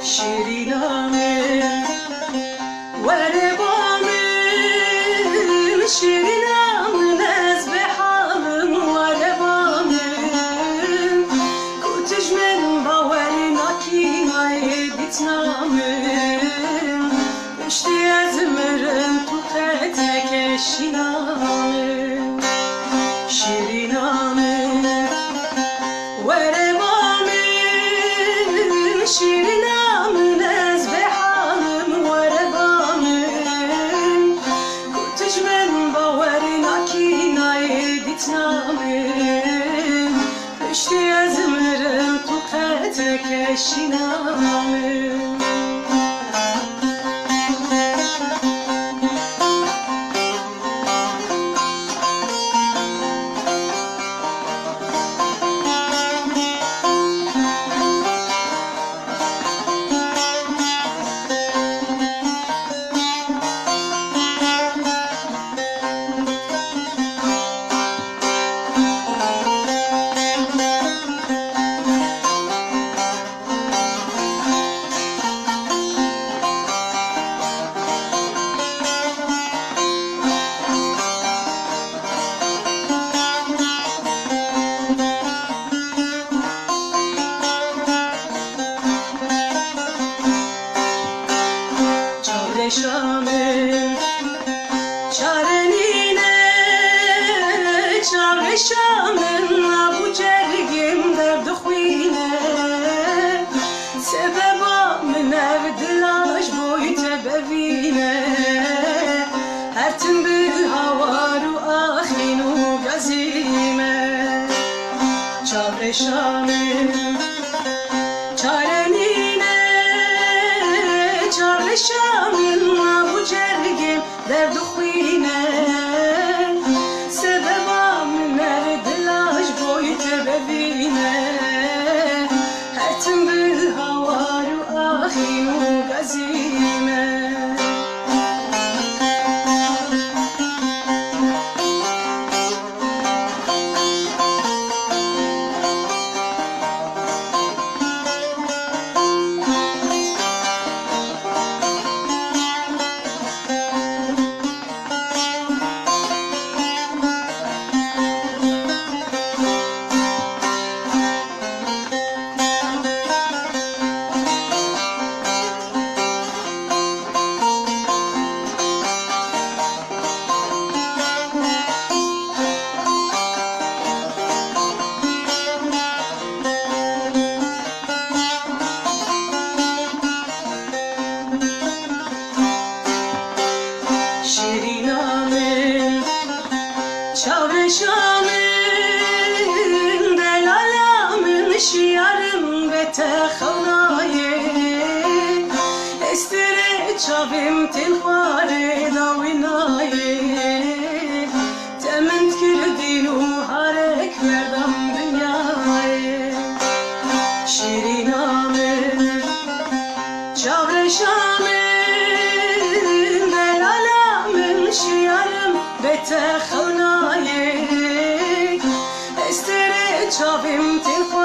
شیرینم وره بامم شیرینم نز به حالم وره بامم کتش من باوری ناکی دیتنامم پشتی از مرم تو قطع کشینامم شیرینم وره بامم شیرینم نز به حالم وره بامم کتش من باوری ناکی دیتنامم پشتی از مرم تو قطع کشینامم شامم چارنینه چاره شامم ابو جرگم درد خوینه سببا من اردلاش بویت ببینه هرتم به هوار و آخین و گزیمه چاره شامم چارنینه چاره شامم درد خوینه سببا من اردلاش بویت ببینه هرتم به هوار و آخین و گزیمه شیرینم چاره شامم دلالم شیارم به تخونایه استره چاویم تلخواره داوینایه تمند کردین و هارک مردم دنیایه شیرینم چاره شامم شیارم به تخونایه استره چاویم تلخواره